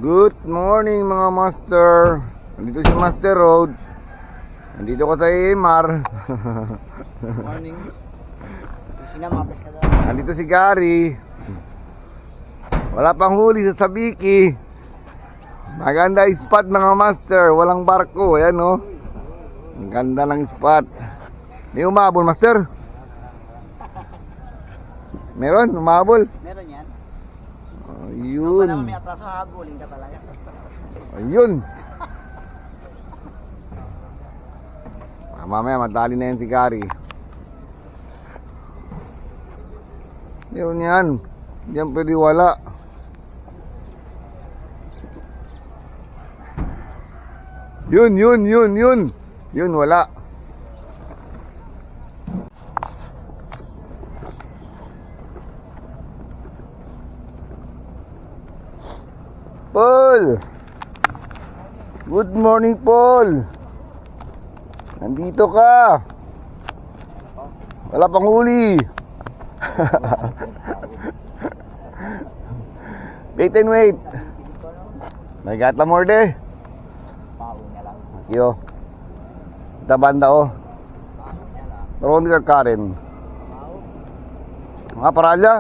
Good morning mga master. Nandito si Master Road. Nandito ko sa AMR. Good morning. Sinamapes ka daw. Nandito si Gary. Wala pang huli sa Sabiki. Maganda spot mga master. Walang barko. Ayan o. Ang ganda ng spot. May umabol master? Meron? Umabol? Meron yan. Ayun. Wala may atraso, habulin ka talaga. Ayun. Mamaya madali na yan si Gary. Meron yan. Diyan pwede wala. Yun. Yun wala. Paul! Good morning, Paul! Nandito ka! Wala pang huli! Wait and wait! May gatla morde! Pao na lang. Yo. Ita banda oh. Pero hindi ka Karen. Mga paralya?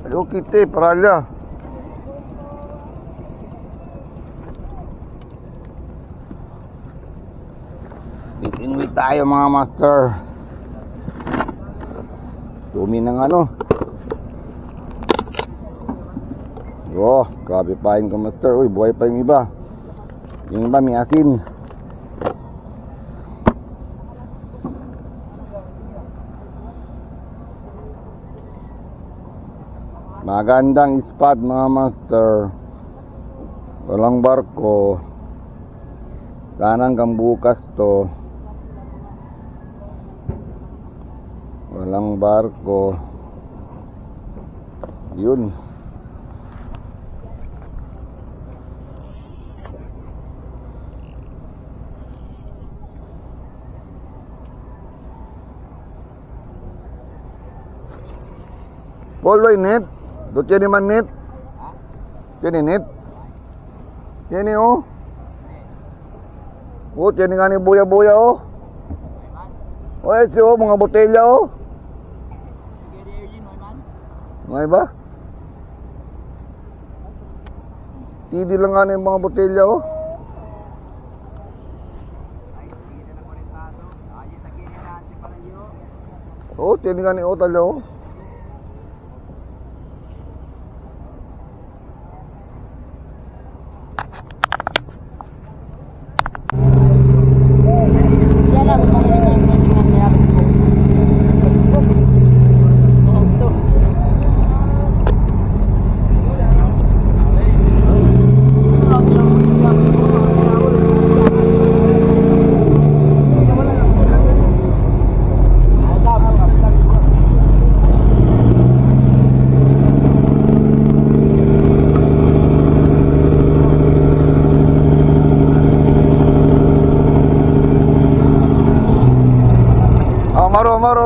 Ayaw kita paralya. Wait tayo mga master. Dumi ng ano. Yo, grabe pa yung master. Uy, buhay pa yung iba. Yung iba may asin. Magandang spot mga master. Walang barko. Sana hanggang bukas to. Walang barko. Yun. Poloy net. Doon yan naman net. Yan net. Yan oh. Oh, yan nga ni buya-buya oh. Oh, ito oh, mga botelya oh. May ba? Tidi lang nga na yung mga botelya oh. Oh, yan nga ni Otal oh.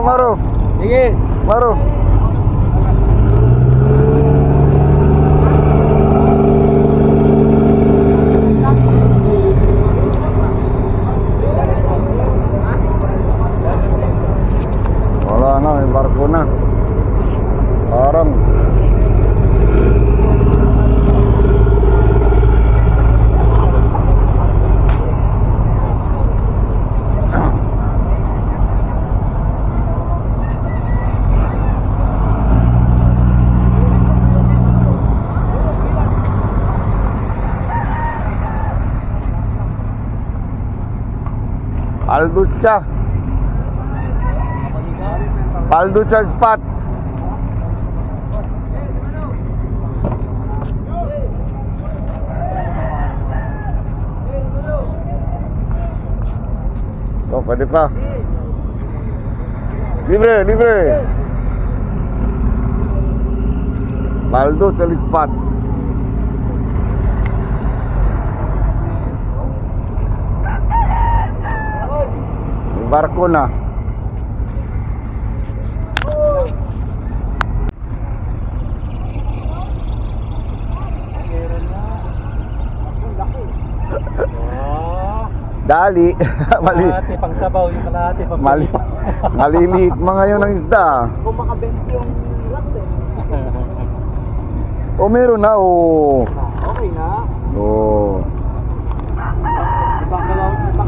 Maro. Sige. Maro. Wala na, may barko na. Parang Palducha spot. Oh, pwede pa. Libre. Palducha spot. Barko na. Meron na. Dali. Mali. Kalahati pang sabaw, yung kalahati pang Mali. Maliliit mga yun ng isda. Kung makabent yung lot eh. O meron na, o. Okay na. O. Ibang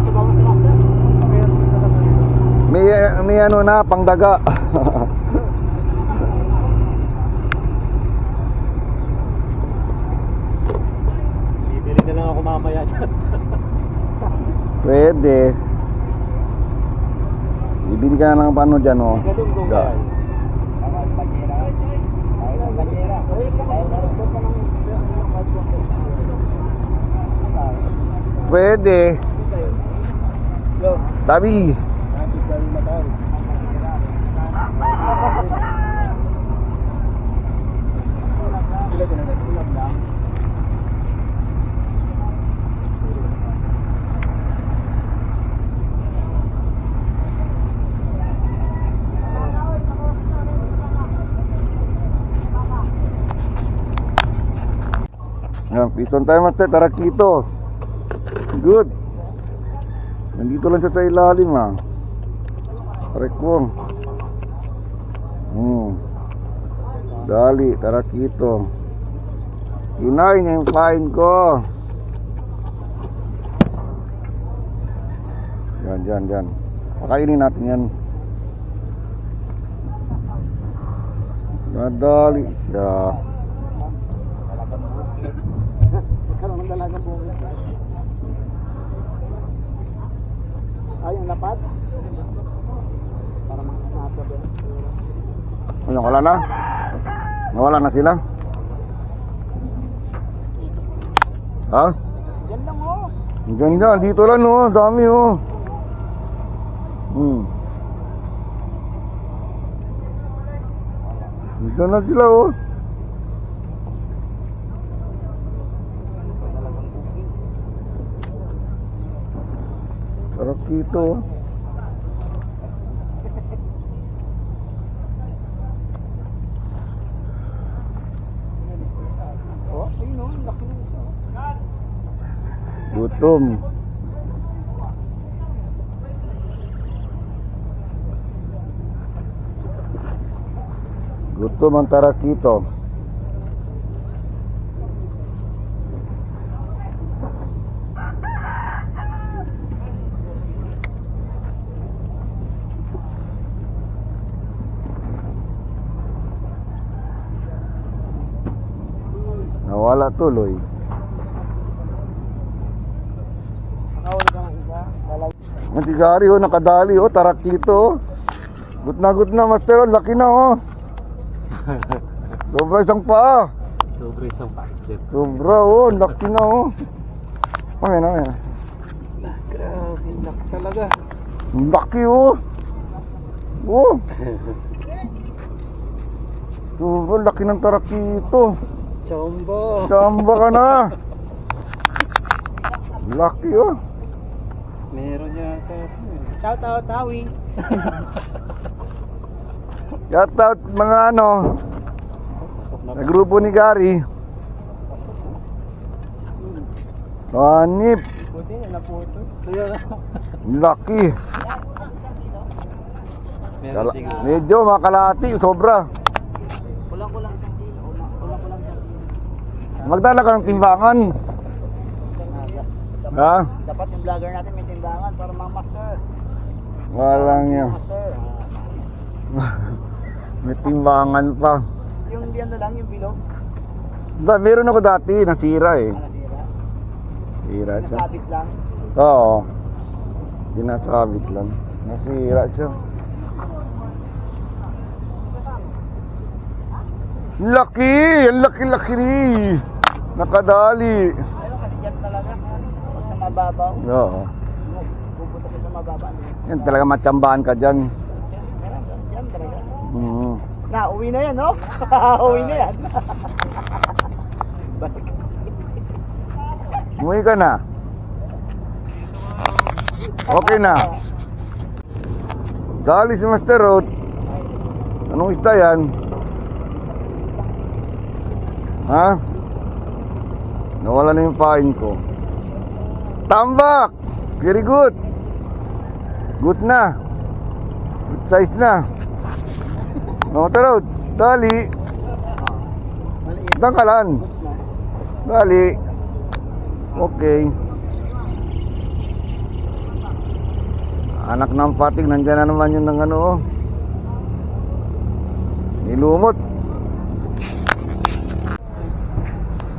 sabaw sa master. Meron talaga. May ano na, pangdaga. Bibili na lang ako mamaya dyan. Pwede. Bibili ka na ng paano dyan, o. Ganun kung Da. kaya. Pwede. Tabi. Yan, piton tayo master, tarakito. Good. Nandito lang siya sa ilalim, ah. Tarekwong. Dali, tarakito. Inain niya yung kain ko. Yan. Pakainin natin yan. Nadali siya. Magkaroon ng dalagang bukit. Ay, yung lapad. Para makasnapad yan. Ano, wala na? Nawala na sila? Ha? Yan lang oh. Ganda, dito lang, oh. Dami, oh. Dito na sila, oh. Sarap dito, oh. Oh, ayun oh, laki ng isa. Gutom. Gutom ang tarakito. Nawala tuloy. Nakawala ka ng isa. Lalagay. Ang tigari, oh, nakadali, oh, tarakito, oh. Gut na, master, oh, laki na, oh. Sobra isang paa. Sobre isang packet. Sobra, oh, laki na, oh. Ayan. Grabe, laki talaga. Laki, oh. Oh. Sobra, laki ng tarakito. Chombo. Samba ka na. Laki, oh. Meron yata. Shout out, Tawi. Shout out mga ano, Pasok na. na grupo ni Gary. Anip. Puti, naputo. Laki. Meron siguro. Medyo makalati, sobra. Kulang-kulang isang kilo. Kulang-kulang isang kilo. Magdala ka ng timbangan. Ha? Dapat yung vlogger natin may timbangan para mga master. Walang yun. Master. May timbangan pa. Yung diyan na lang, yung bilog. Meron ako dati, nasira eh. Nasira. Nasira siya. Nasabit lang. Oo. Dinasabit lang. Nasira siya. Laki! Ang laki-laki ni! Nakadali. Ayun kasi dyan talaga. Pag sa mababaw. Oo. Pupunta ka sa mababaw. Yan talaga matsambahan ka dyan. Yan talaga. Mm. Uwi na yan, no? Uwi na yan. Balik. Umuwi ka na. Okay na. Dali si Master Road. Anong isda yan? Ha? Nawala na yung pain ko. Tambak! Very good. Good na. Good size na. Tara, dali. Maliit. Tangkalan. Goods na. Dali. Okay. Anak ng pating, nandiyan na naman yun ng ano. Oh. Nilumot.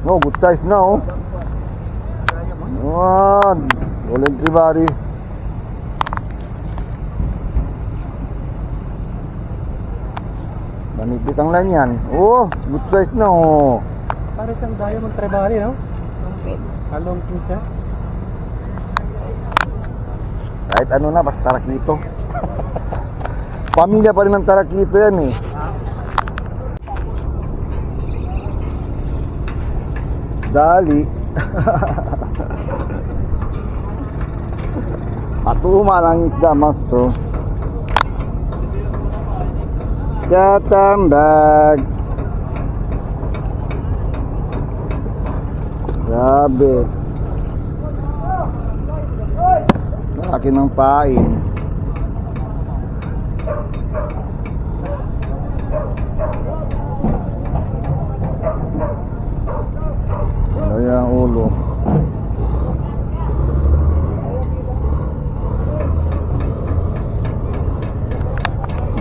No, good size na oh. One. Voluntary body. Manipit ang lanyan. Oh, good size na oh. Para siyang diamond trebali, no? Longpin. Alongpin siya. Kahit ano na, basta tarakito. Pamilya pa rin ng tarakito yan eh. Dali. Patuma lang isda, master. Katambag. Grabe. Laki ng pain. Ayan ang ulo.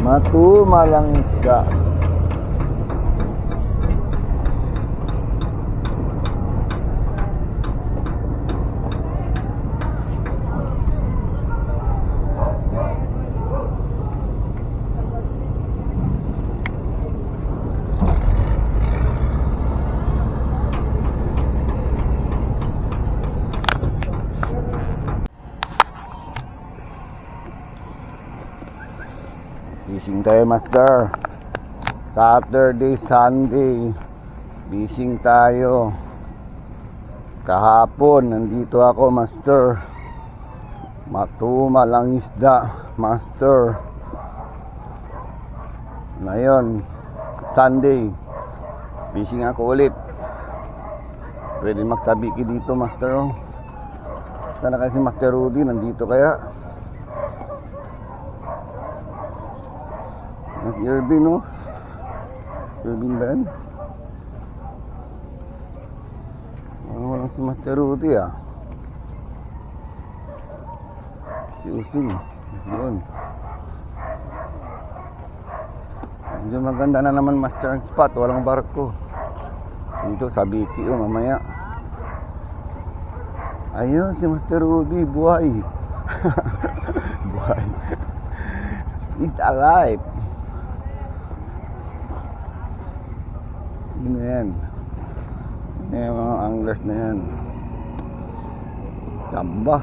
Matumalang isda. Fishing tayo, master. Saturday, Sunday. Fishing tayo. Kahapon, nandito ako, master. Matumalang isda, master. Ngayon, Sunday. Fishing ako ulit. Pwede magsabiki dito, master. Sana kasi Master Rudy, nandito kaya? Si Irvin, no? Irvin ba yan? Walang si Master Rudy, ah. Si Using. Yun. Medyo maganda na naman, Master Spot. Walang barko. Dito sa Biki, oh, mamaya. Ayun, si Master Rudy. Buhay. Buhay. He's alive. Yun na yan. Yung mga anglers na yan. Gamba.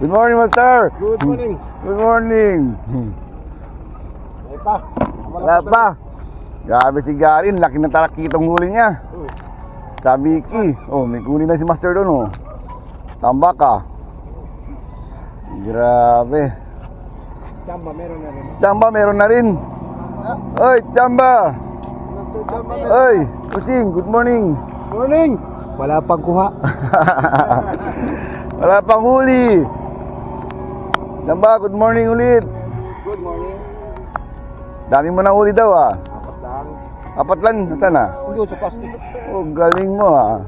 Good morning, Master. Good morning. Good morning. Ay pa. Wala pa. Grabe si Garin, laki ng tarakitong huli niya. Sa Biki. Oh, may huli na si Master doon, oh. Tambaka. Grabe. Chamba, meron na rin. Chamba, meron na rin. Oy, Chamba. Master Chamba, meron. Oy, Kusing, good morning. Morning. Wala pang kuha. Wala pang huli. Chamba, good morning ulit. Good morning. Dami mo na huli daw, ah. Apat lang. Apat lang, saan na? Hindi sa plastic. Oh, galing mo, ah.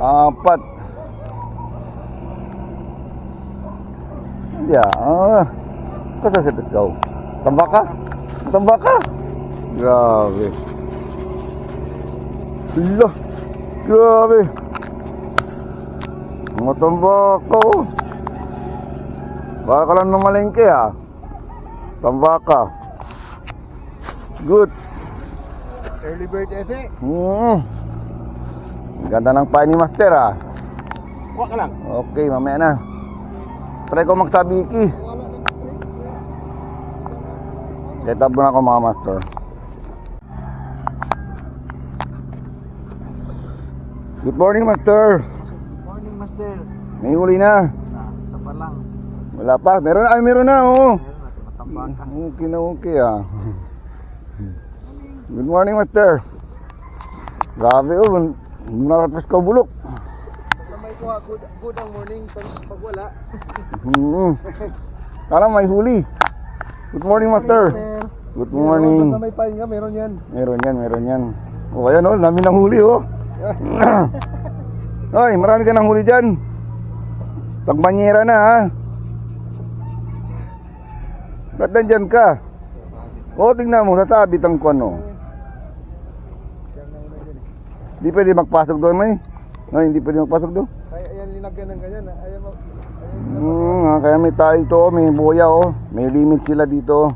Apat. Yeah, kasasipit ka, oh. Tambaka? Tambaka? Grabe. Hala, grabe. Mga tambaka, oh. Baka ka lang namalengke, ah. Tambaka. Good. Early bird ese. Ganda ng pain ni Master, ah. Kuha ka lang. Okay, mamaya na. Try ko magsabiki. Set up na ako, mga master. Good morning, Master. Morning, Master. May huli na. Isa pa lang. Wala pa. Meron na, meron na, oh. Meron natin matambakan. Okay na okay, ah. Good morning, Master. Grabe, oh. Nakatas ka bulok. May kuha, good ang morning pag wala. Kala may huli. Good morning, Master. Good morning. May pahinga, meron yan. Meron yan. Oh, ayan, oh. Dami ng huli, oh. Hoy, marami ka ng huli dyan. Pagbanyera na, ha. Ba't nandyan ka? O, tingnan mo, satabit ang kuano. Hindi pwede magpasok doon, may? No, hindi pwede magpasok doon. Kaya yan linagyan ng ganyan. Ayaw mo. Kaya may tayo ito, may buya, oh. May limit sila dito.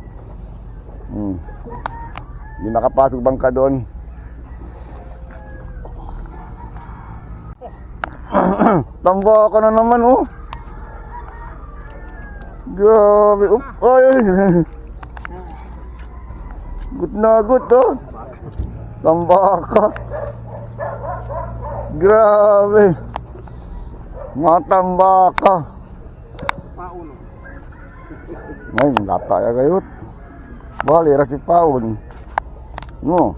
Hindi makapasok bangka doon. Tamba ka na naman, oh. Grabe, oh. Ay. Good na good, oh. Tamba ka. Grabe. Matamba ka. Paulo. Ay, nataya kayot. Balira si Paul. No.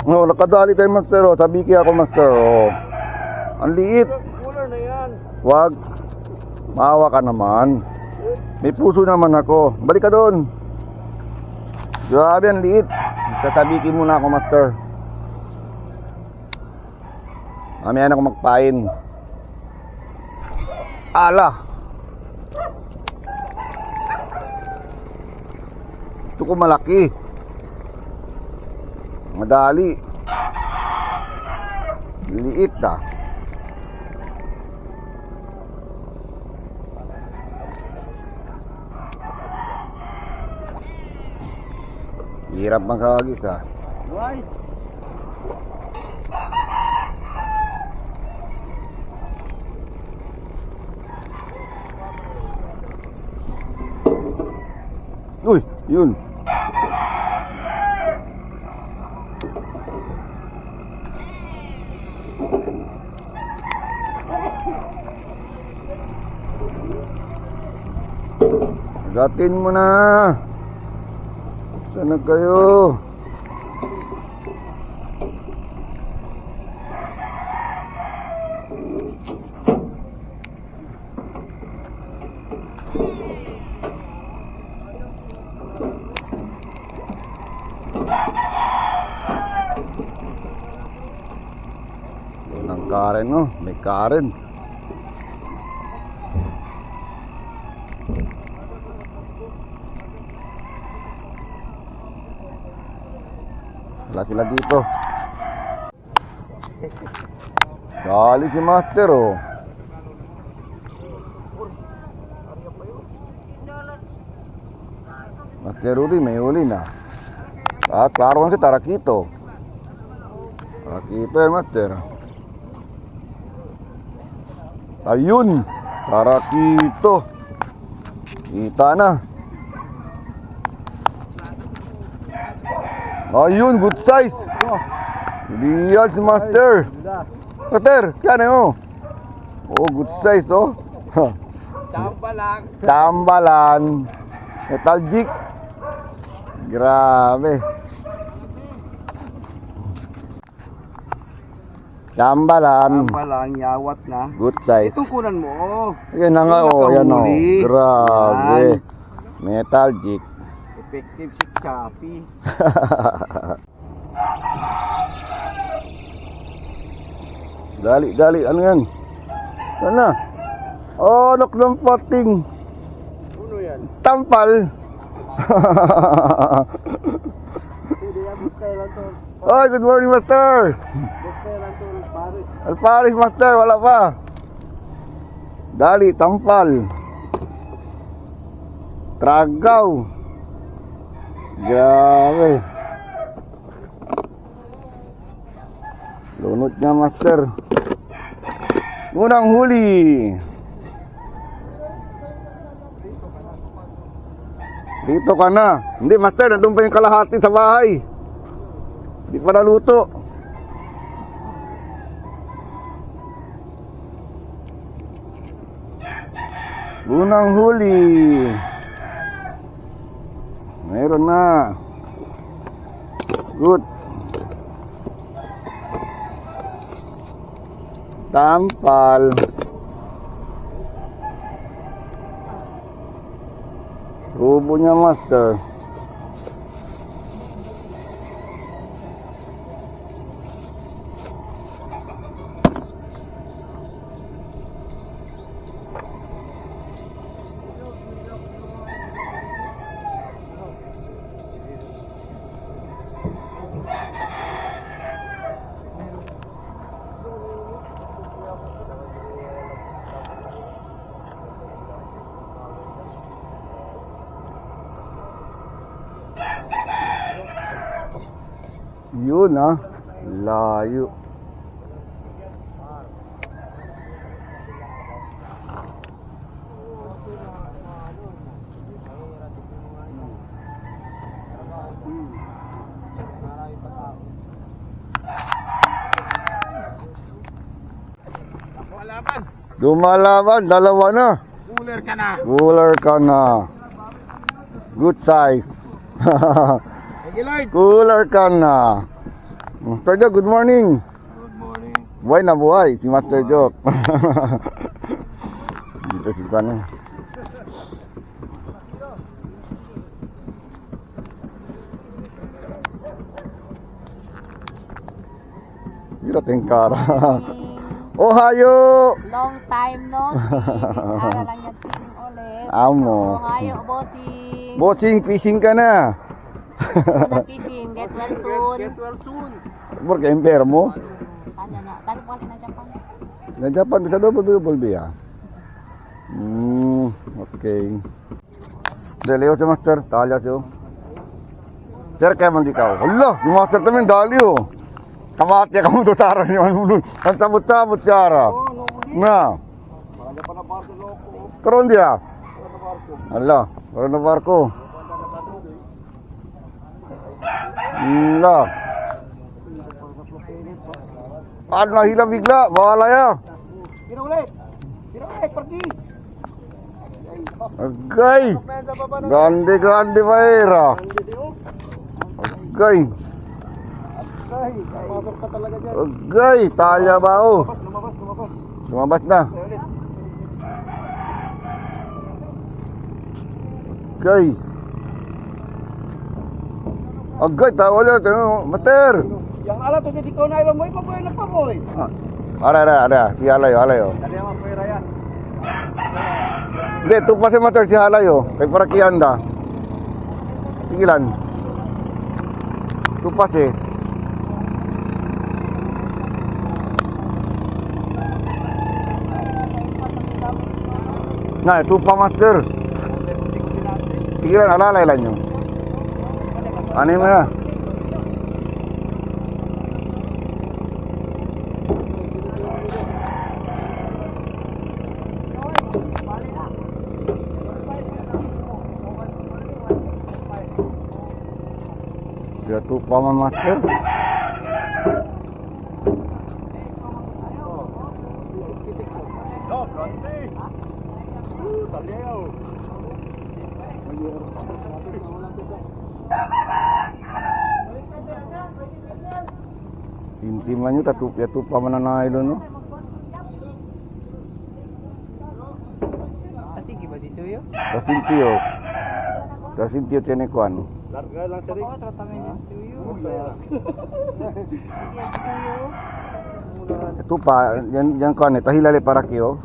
No, nakadali tayo, Master, oh. Sabi kaya ako, Master, oh. Ang liit. Cooler na yan. Wag. Maawa ka naman. May puso naman ako. Balik ka doon. Grabe, ang liit. Tatabikin muna ako, Master. Mamaya na ako magpain. Ala. Ito ko malaki. Madali. Liit, ah. Hirap magkagis, ah. Why? Uy, yun. Agatin mo na. Sana kayo? Yun ang Karen, no? May Karen. Wala sila dito. Dali si Master, oh. Master Rudy, may huli na. At klaro si Tarakito. Tarakito, Master. Ayun, Tarakito. Kita na. Ayun, good size. Ideal si Master. Master, yan eh, oh. Oh, good size, oh. Chambalang. Tambalan. Metalgic. Grabe. Tambalan. Chambalang, yawat na. Good size. Ito kunan mo, oh. Yan na nga, oh. Yan, oh. Nakahuli. Grabe. Yan. Metalgic. Effective si Chappy. Dali, dali. Ano yan? Sana. Oh, anak ng pating. Uno yan. Tampal. Hindi yan, bukay lang to. Oy, good morning, Master. Bukay lang to, Paris. Alparis, Master. Wala pa. Dali, tampal. Tragaw. Grabe. Lunot niya, Master. Unang huli. Dito ka na. Hindi, Master, nandun pa yung kalahati sa bahay. Hindi pa naluto. Unang huli. Meron na. Good. Tampal. Rubo niya, master. Yun ah, layo. Lumalaban, dalawa na. Cooler ka na. Cooler ka na. Good size. Thank you, Lord. Cooler ka na. Master Joke, good morning. Good morning. Buhay na buhay, si Master Joke. Dito si Kano. Dito tengkara. Ohayo! Long time no see. Ara lang yan fishing ulit. Amo. Ohayo, bossing. Bossing, fishing ka na. Muna fishing. Get well soon. Get well soon. Porque enfermo. Tanya na. Talo po na Japan. Na Japan, bisa double biya. Okay. Dalio si Master, talya siyo. Sir, kaya man di ka. Allah, yung Master namin, dalio. Kamati kamu tutaran yung ulun. Ang sabot-sabot siya. Na. Karon dia. Allah, karon na barko. Allah. Ano na hila bigla, bawala ya. Tira ulit, pergi. Agay. Gande paera. Agay. Ay, masok ka talaga dyan. Agay, talya ba o? Lumabas. Lumabas na. Tira ulit. Agay. Agay, tawa dyan. Mater. Yang ala to jadi kau na ilang mo ipaboy na paboy. Ada. Si Halayo. Dali ang pera yan. Hindi, ito pa si Mater, si Halayo. Kay para kiyanda. Pigilan. Ito pa si. Nah, ito pa, Master. Pigilan, alalay lang yun. Ano mo na? Dia tupa man, Master. Intiman nyo, tupa man na ilo, no? Sige ba dito yun? Kasintio tiene kuan. Larga lang siya rin. Oo, tratamin yan. Tuyo. Tupa, yan kuan, tahilali para kiyo.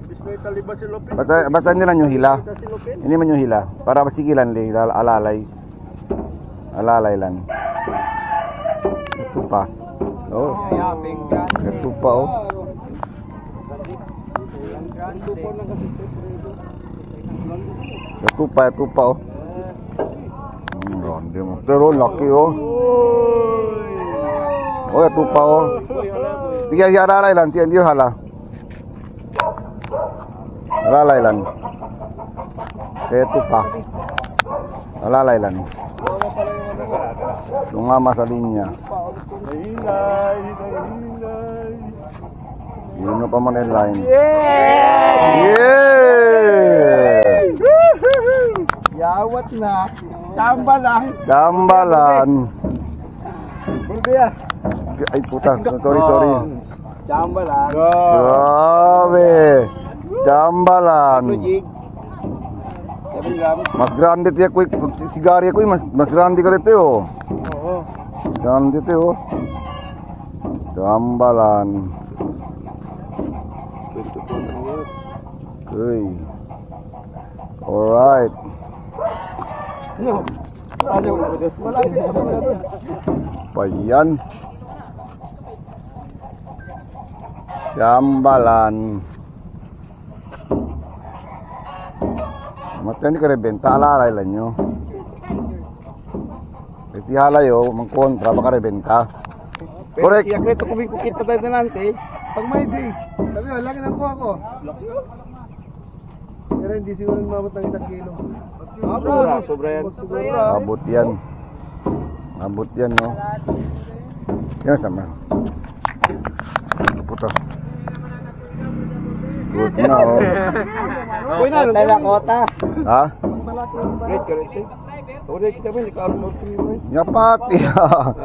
Bismay taliban si Lopin. Basta nila nyo hila. Si Lopin. Ini man yung hila. Para masigilan li, alalay. Alalay lang. Tupa. Oh, Yabing grande. tupa oh. Yung grande. Tupa oh. Grande mo. Pero laki oh. Oh, tupa oh. Tiga ya alalay lang, tiyan diyo hala. Alalay lang. Kaya tupa. Alalay lang. Sumama sa linya. Hinay. Yun pa man yung line. Yeah! Yeah! Ikot na. Tamba lang. Jambalan. Bulbiya. Ay puta, sorry. Tamba lang. Grabe. Jambalan. Jig. 7 grams. Mas grande tiya ko, sigarya ko, mas grande ka rito, oh. Oo. Grande tiyo, oh. Jambalan. Okay. Alright. Pa yan. Jambalan. Matyan ka rin benta, alalay lang nyo. Iti halayo, mangkontra, baka rin benta. Correct. Correct. Ito kung kita tayo na nante. Pag may day. Sabi mo, laki na po ako. Pero hindi siguro mamot ng 1 kilo. Sobra yan. Abot yan. Abot yan, no? Yan, sama. Puta. Good na, oh. Uy na, Kota. Ha? Great, correct. Uy, kita ba, hindi ka alam mo. Yapati, ha?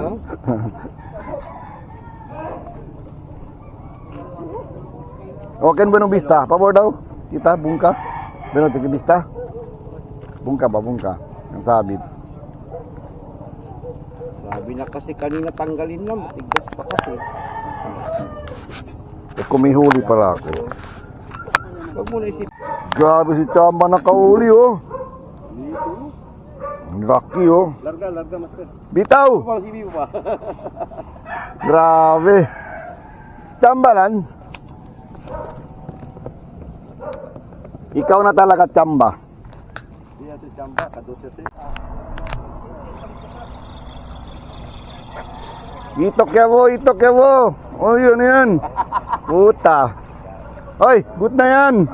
Okay ba nung bista? Pabor daw? Kita, bungka? Pero tigil bista? Bungka ba, bungka? Ang sabit. Sabi na kasi kanina tanggalin na, matigas pa kasi. Eh, kumihuli pala ako. Huwag mo na isip. Grabe si Chamba nakauli, oh. Ang laki, oh. Larga, master. Bitaw! Para si Bibo pa. Grabe. Chambalan. Ikaw na talaga Chamba. Iya si Chamba, kadosya si. Itok ya mo. Oh, yun yan. Puta. Hoy, good na yan.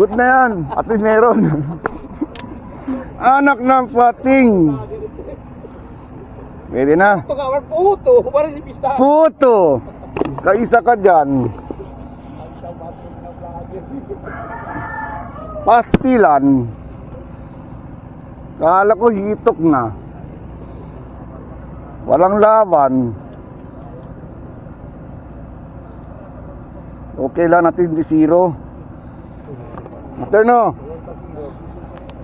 Good na yan. At least meron. Anak ng pating. Pwede na. Ito ka, puto. Parang si Pista. Puto. Kaisa ka dyan. Pastilan. Kala ko hitok na. Walang laban. Okay lang natin di zero. Master no?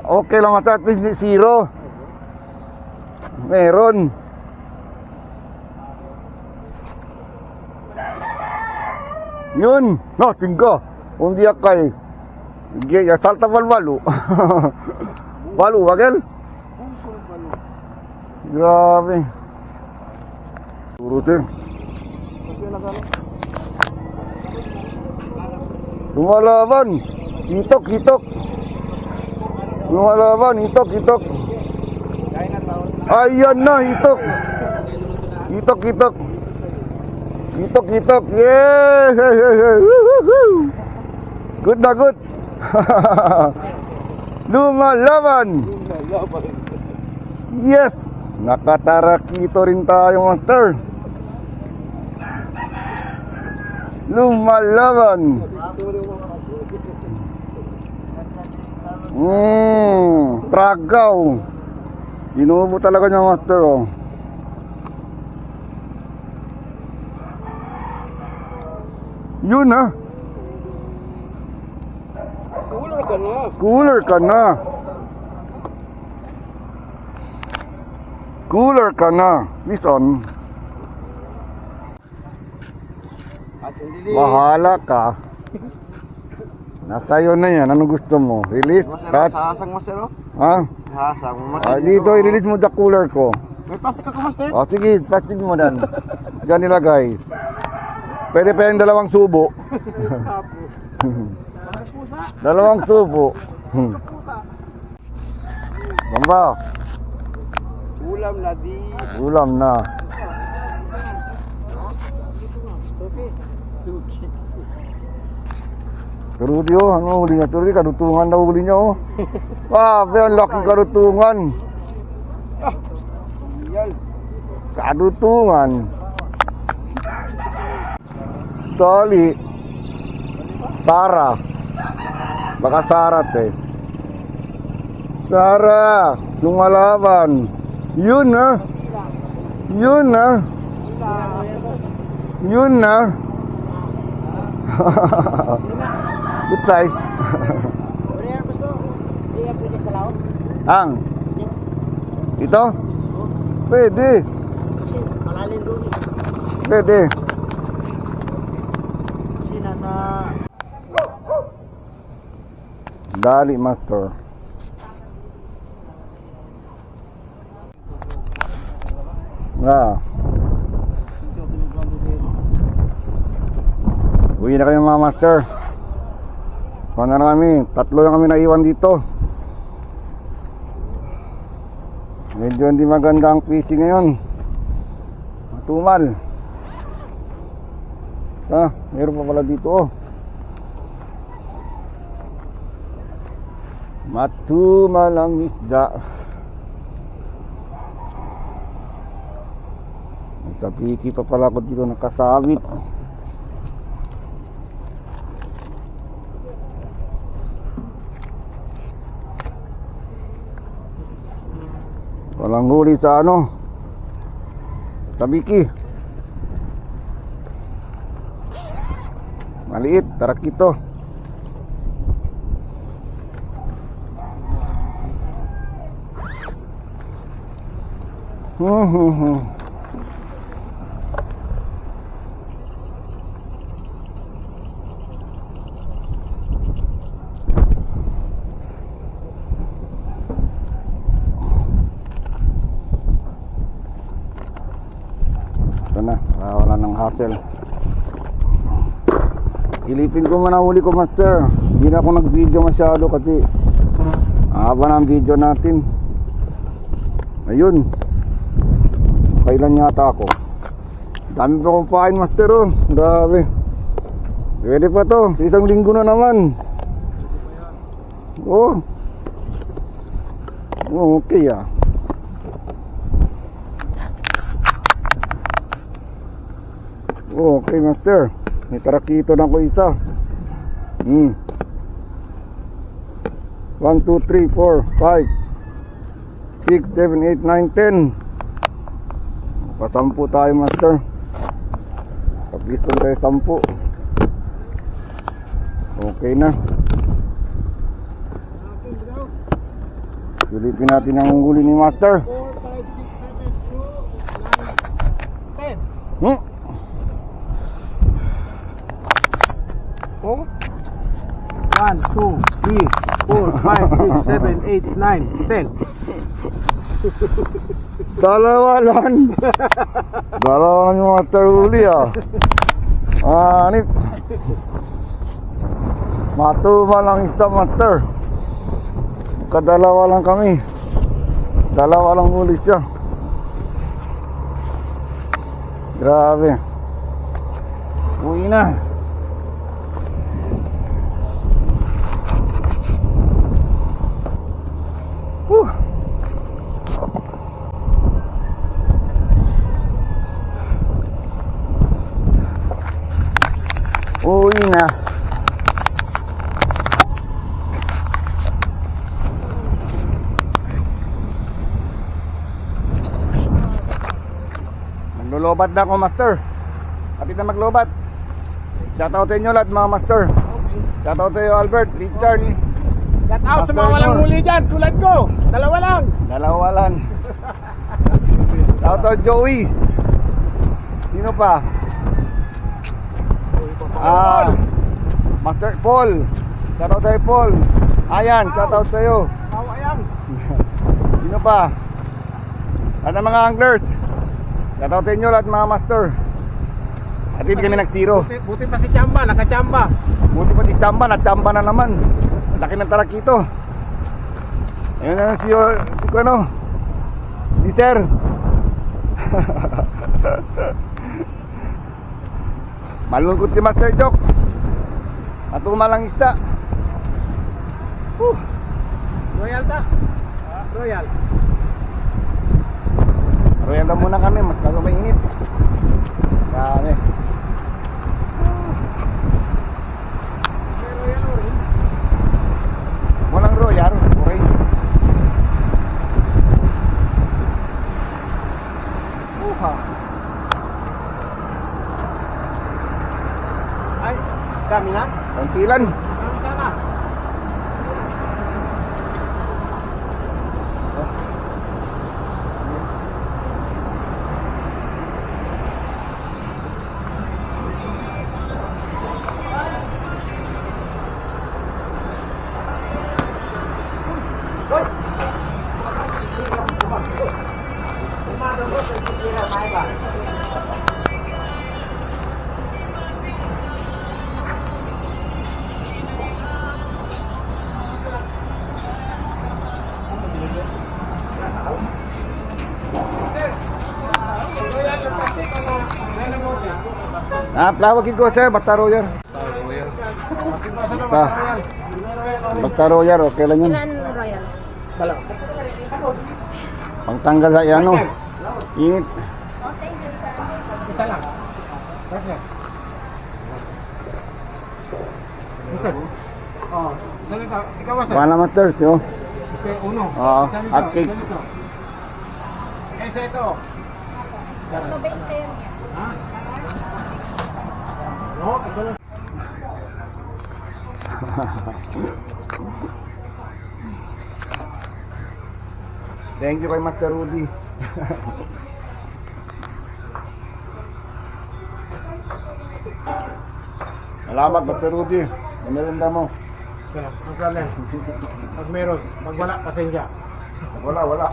Okay lang natin di zero. Meron. Yun. No, tingga. Undi akay. Ya salta balbalo. Balu, bagel? Grabe. Turute. Lumalaban. Hitok. Lumalaban, hitok. Ayan na, hitok. Hitok. Yeah. Good na good. Lumalaban. Yes. Nakatarakito rin tayo, master. Lumalaban. Tragaw. Inuubo talaga niya, master, oh. Yun, ha. Cooler ka na. Listen. At hindi. Bahala ka. Nasa iyo na yan. Anong gusto mo? Release? Cut? Hasang master, oh. Ha? Hasang. Dito, i-release mo the cooler ko. May plastic ka, master. O, sige, plastic mo dan. Diyan nilagay. Pwede pa yung 2 subo. 2 subo. Bamba, Ulam na di. ulam na. Karudi, oh, ano huli niya? Karudi, kadutungan na huli niya, oh. Ang laki kadutungan. Yan. Kadutungan. Tali. Sara. Baka sarat, eh. Sara, lumalaban. Yun na. Yun na. Yun na. Good size. Rare ba to? Rare pwede sa laot? Ang. Ito? Pwede. Kasi malalim doon eh. Pwede. Kasi nasa... Dali, master. Ah. Uwi na kayo mga master. Kung na kami, 3 lang kami naiwan dito. Medyo hindi maganda ang fishing ngayon. Matumal. Meron pa pala dito oh. Matumal ang isda. Sa piki pa pala ako dito nakasabit. Walang huli sa ano, sa biki. Maliit, tarakito. Ito na, wala ng hassle. Silipin ko man ang huli ko master. Hindi na ako nag-video masyado kasi haba na ang video natin. Ayun, kailan yata ako. Dami pa akong pain master oh. Grabe. Pwede pa to, sa isang linggo na naman. Oh, okay ah. Okay master, may tarakito na ko isa. 1, 2, 3, 4, 5 6, 7, 8, 9, 10. Pasampu tayo master. Kapiston tayo 10. Okay na. Silipin natin ang huli ni master. 4, 5, 6, 7, 8, 9, 10. Hmm? Oh. 1, 2, 3, 4, 5, 6, 7, 8, 9, 10. Dalawa lang. Dalawa lang yung master huli ah. Anip. Matumal ang isda master. Kadalawa lang kami. Dalawa lang huli siya. Grabe. Uwi na. Uwi na. Maglulubat na ako master. Kapit na maglubat. Shoutout sa inyo lahat mga master. Shoutout sa iyo Albert, Richard. Get out sa mga Master walang Nor. huli dyan, tulad ko. Dalawa lang. Dalawa lang. Shoutout Joey. Sino pa? Master Paul. Shoutout tayo Paul. Ayan, shoutout sa'yo. Tawa yan. Sino pa? Ano mga anglers? Shoutout sa inyo lahat mga master. At hindi kami nag-zero. Buti pa si Chamba, nakachamba. Buti pa si Chamba, na-chamba na naman. Laki ng tarakito. Ayun na si ano? Si Sir. Malungkot si Master Joke. Matumal ang isda. Royal ta? Royal. Royal na muna kami, mas lalo mainit. Grabe. May Royal orange. Walang royal, orange. tigilan. Plawagin ko sir, basta royal. Basta royal, okay lang yun. Ilan royal? Pangtanggal sa ano. Init. Oh, thank you, sir. Isa lang. Okay. Mister. Oh, salita. Ikaw ba, sir? Paano master, yo? Okay, uno. Oo, Salita, hot cake. salita. Isa ito. 20. Ha? No, ito lang. Thank you kay Master Rudy. Salamat Master Rudy. Meron mo. Salamat. Ang problem. Pag meron, pag wala, pasensya. Wala. Wala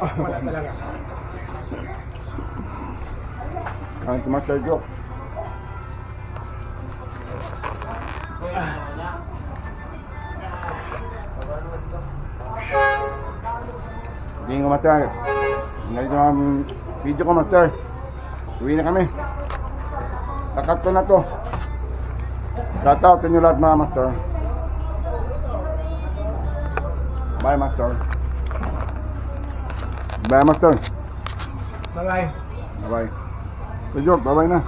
talaga. Ang si Master Joe. Hindi nga Master. Ngayon ang video ko Master. Uwi na kami. Kakat ko na to. Shout out sa inyo lahat mga Master. Bye Master. Bye Master. Bye-bye. Bye bye. So Joe, bye bye na.